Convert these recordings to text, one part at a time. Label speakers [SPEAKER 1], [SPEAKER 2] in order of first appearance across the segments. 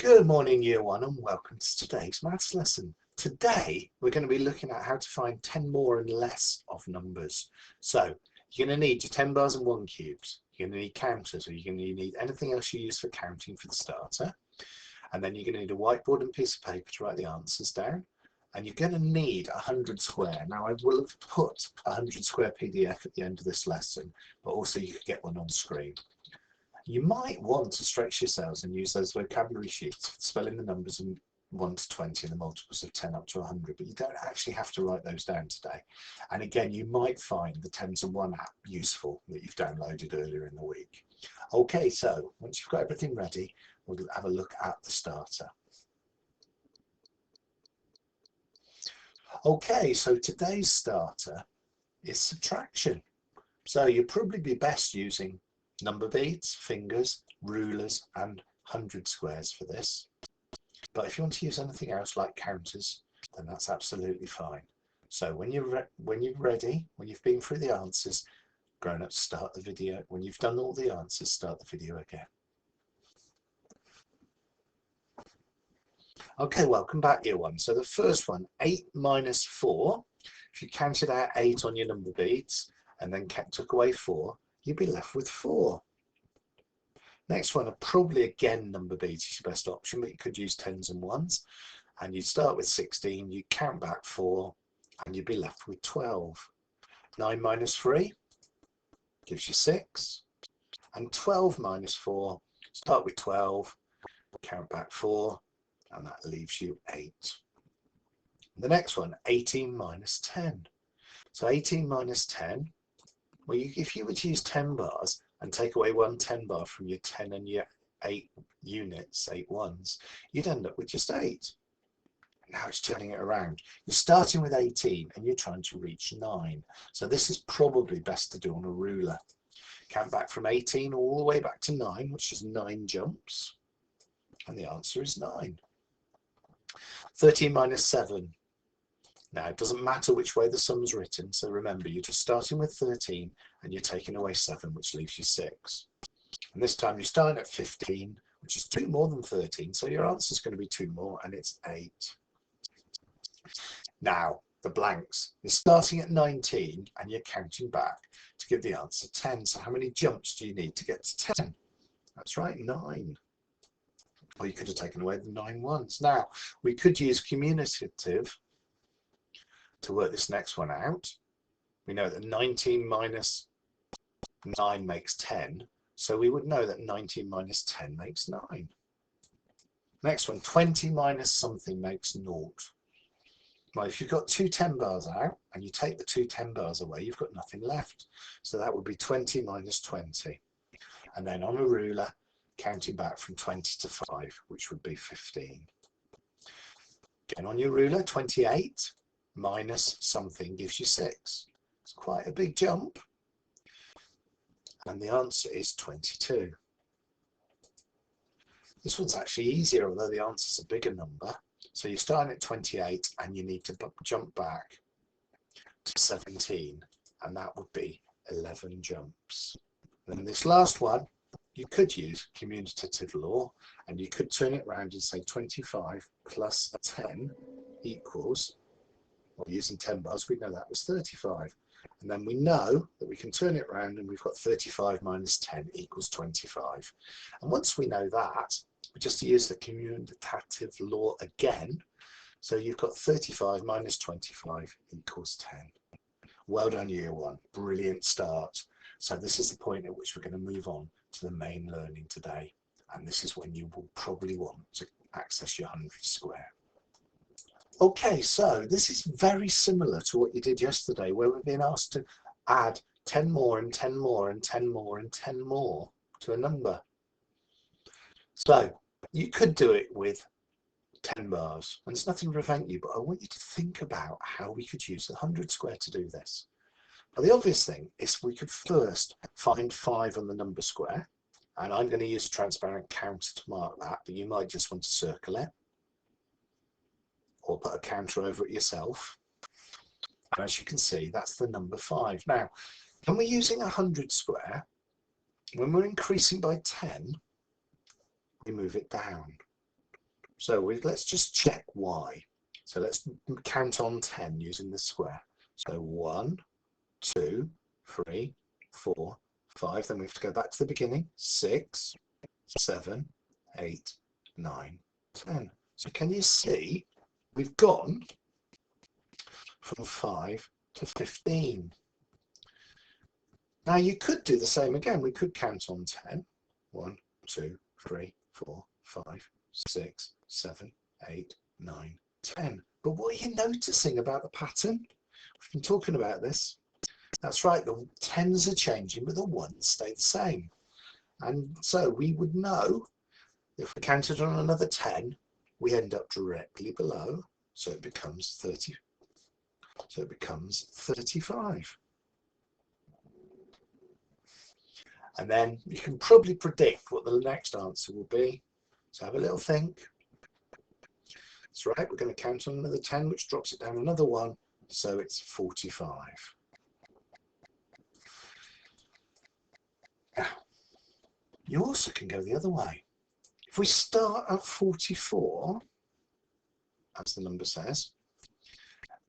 [SPEAKER 1] Good morning, Year 1, and welcome to today's maths lesson. Today, we're going to be looking at how to find 10 more and less of numbers. So, you're going to need your 10 bars and 1 cubes. You're going to need counters, or you're going to need anything else you use for counting for the starter. And then you're going to need a whiteboard and piece of paper to write the answers down. And you're going to need 100 square. Now, I will have put 100 square PDF at the end of this lesson, but also you could get one on screen. You might want to stretch yourselves and use those vocabulary sheets for spelling the numbers in 1 to 20 and the multiples of 10 up to 100, but you don't actually have to write those down today. And again, you might find the Tens and One app useful that you've downloaded earlier in the week. Okay, so once you've got everything ready, we'll have a look at the starter. Okay, so today's starter is subtraction. So you'll probably be best using number beads, fingers, rulers and 100 squares for this. But if you want to use anything else like counters, then that's absolutely fine. So when you're ready, when you've been through the answers, grown-ups, start the video. When you've done all the answers, start the video again. Okay, welcome back, Year 1. So the first one, 8 minus 4. If you counted out 8 on your number beads and then took away 4, you'd be left with 4. Next one are probably again number beads is your best option, but you could use 10s and 1s. And you'd start with 16, you count back 4, and you'd be left with 12. 9 minus 3 gives you 6. And 12 minus 4, start with 12, count back 4, and that leaves you 8. The next one, 18 minus 10. So 18 minus 10, well, if you were to use 10 bars and take away one 10 bar from your 10 and your 8 units, 8 ones, you'd end up with just 8. Now it's turning it around. You're starting with 18 and you're trying to reach 9. So this is probably best to do on a ruler. Count back from 18 all the way back to 9, which is 9 jumps. And the answer is 9. 13 minus 7. Now, it doesn't matter which way the sum's written, so remember, you're just starting with 13 and you're taking away 7, which leaves you 6. And this time you're starting at 15, which is 2 more than 13, so your answer is going to be 2 more, and it's 8. Now, the blanks. You're starting at 19 and you're counting back to give the answer 10. So how many jumps do you need to get to 10? That's right, 9. Or you could have taken away the 9 ones. Now, we could use commutative to work this next one out. We know that 19 minus 9 makes 10, so we would know that 19 minus 10 makes 9. Next one, 20 minus something makes 0. Well, if you've got 2 10 bars out and you take the 2 10 bars away, you've got nothing left. So that would be 20 minus 20. And then on a ruler, counting back from 20 to 5, which would be 15. Again on your ruler, 28 minus something gives you 6. It's quite a big jump. And the answer is 22. This one's actually easier, although the answer's a bigger number. So you're starting at 28 and you need to jump back to 17, and that would be 11 jumps. And this last one, you could use commutative law, and you could turn it around and say 25 plus 10 equals, well, using 10 bars, we know that was 35. And then we know that we can turn it around and we've got 35 minus 10 equals 25. And once we know that, we just use the commutative law again. So you've got 35 minus 25 equals 10. Well done, Year 1. Brilliant start. So this is the point at which we're going to move on to the main learning today. And this is when you will probably want to access your 100 square. Okay, so this is very similar to what you did yesterday, where we've been asked to add 10 more and 10 more and 10 more and 10 more to a number. So you could do it with 10 bars, and there's nothing to prevent you, but I want you to think about how we could use the 100 square to do this. Well, the obvious thing is we could first find 5 on the number square, and I'm going to use a transparent counter to mark that, but you might just want to circle it or put a counter over it yourself. And as you can see, that's the number 5. Now, when we're using 100 square, when we're increasing by 10, we move it down. So let's just check y. So let's count on 10 using the square. So 1, 2, 3, 4, 5. Then we have to go back to the beginning. 6, 7, 8, 9, 10. So can you see we've gone from 5 to 15. Now you could do the same again. We could count on 10. 1, 2, 3, 4, 5, 6, 7, 8, 9, 10. But what are you noticing about the pattern? We've been talking about this. That's right, the 10s are changing, but the 1s stay the same. And so we would know if we counted on another 10, we end up directly below. So it becomes 30. So it becomes 35. And then you can probably predict what the next answer will be. So have a little think. That's right, we're going to count on another 10, which drops it down another 1. So it's 45. Now, you also can go the other way. If we start at 44, as the number says,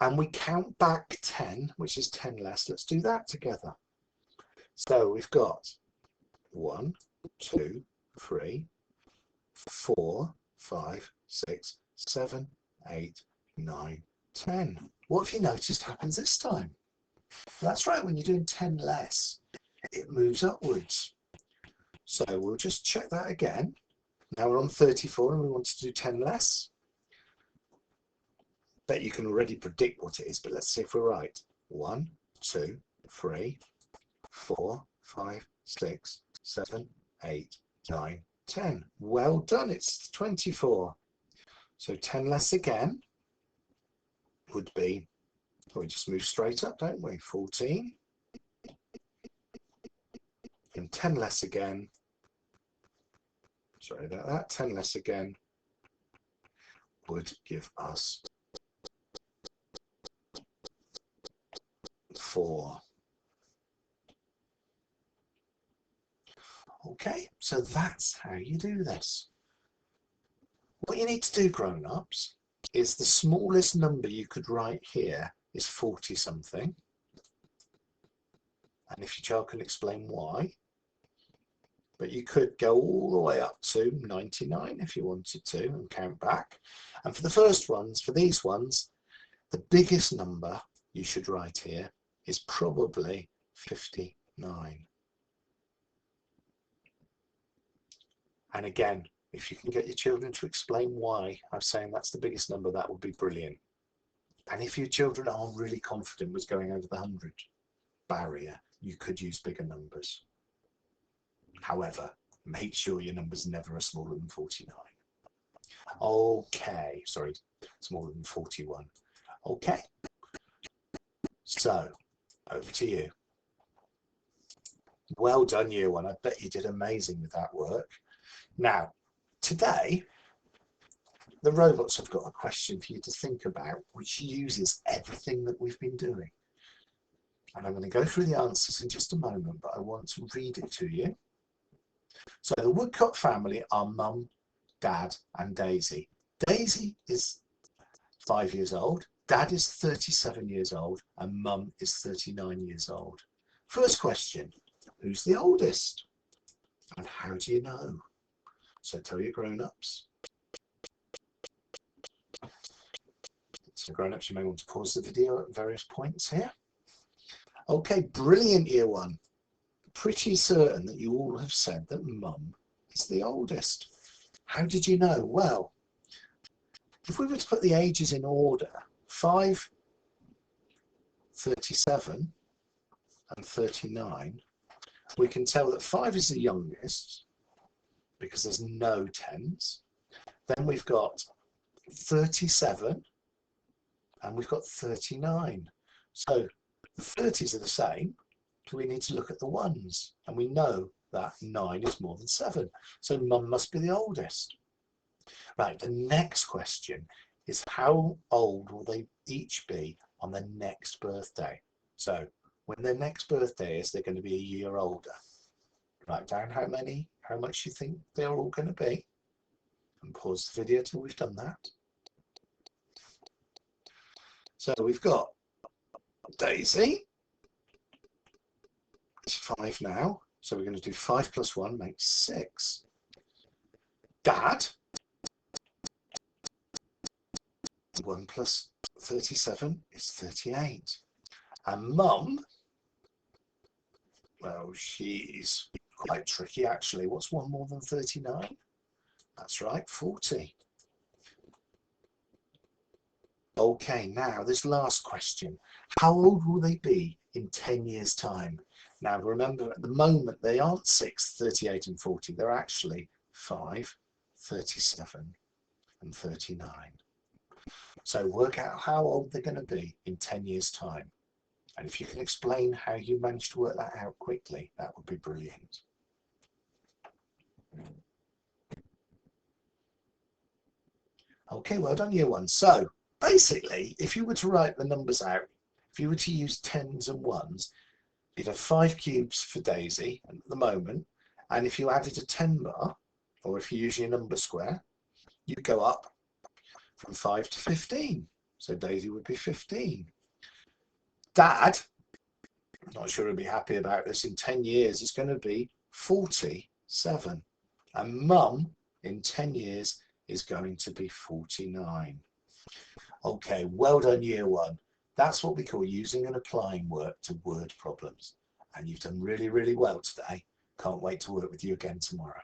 [SPEAKER 1] and we count back 10, which is 10 less, let's do that together. So we've got 1, 2, 3, 4, 5, 6, 7, 8, 9, 10. What have you noticed happens this time? That's right, when you're doing 10 less, it moves upwards. So we'll just check that again. Now we're on 34 and we want to do 10 less. Bet you can already predict what it is, but let's see if we're right. 1, 2, 3, 4, 5, 6, 7, 8, 9, 10. Well done, it's 24. So 10 less again would be, we just move straight up, don't we? 14. And 10 less again. Sorry about that. 10 less again would give us 4. Okay, so that's how you do this. What you need to do, grown-ups, is the smallest number you could write here is 40 something. And if your child can explain why, but you could go all the way up to 99 if you wanted to and count back. And for the first ones, for these ones, the biggest number you should write here is probably 59. And again, if you can get your children to explain why I'm saying that's the biggest number, that would be brilliant. And if your children are really confident with going over the 100 barrier, you could use bigger numbers. However, make sure your numbers never are smaller than 49. Okay, sorry, smaller than 41. Okay, so over to you. Well done, year one. I bet you did amazing with that work. Now, today, the robots have got a question for you to think about, which uses everything that we've been doing. And I'm going to go through the answers in just a moment, but I want to read it to you. So the woodcock family are Mum, Dad, and Daisy. Daisy is 5 years old, Dad is 37 years old, and Mum is 39 years old. First question, who's the oldest? And how do you know? So tell your grown-ups. So grown-ups, you may want to pause the video at various points here. Okay, brilliant, year one. Pretty certain that you all have said that Mum is the oldest. How did you know? Well, if we were to put the ages in order, 5, 37 and 39, we can tell that 5 is the youngest because there's no 10s. Then we've got 37 and we've got 39. So the 30s are the same, so we need to look at the ones, and we know that 9 is more than 7. So Mum must be the oldest. Right, the next question is how old will they each be on their next birthday? So when their next birthday is, they're going to be a year older. Write down how much you think they're all going to be. and pause the video till we've done that. So we've got Daisy. It's 5 now. So we're going to do 5 plus 1 makes 6. Dad. 1 plus 37 is 38. And Mum, well, she's quite tricky actually. What's 1 more than 39? That's right, 40. Okay, now this last question. How old will they be in 10 years' time? Now remember, at the moment they aren't 6, 38 and 40. They're actually 5, 37 and 39. So work out how old they're going to be in 10 years' time. And if you can explain how you managed to work that out quickly, that would be brilliant. Okay, well done, year 1. So basically, if you were to write the numbers out, if you were to use 10s and 1s, you'd have 5 cubes for Daisy at the moment. And if you added a 10 bar, or if you're using a number square, you'd go up from 5 to 15. So Daisy would be 15. Dad, I'm not sure he'll be happy about this, in 10 years is going to be 47. And Mum, in 10 years, is going to be 49. Okay, well done, year 1. That's what we call using and applying work to word problems. And you've done really, really well today. Can't wait to work with you again tomorrow.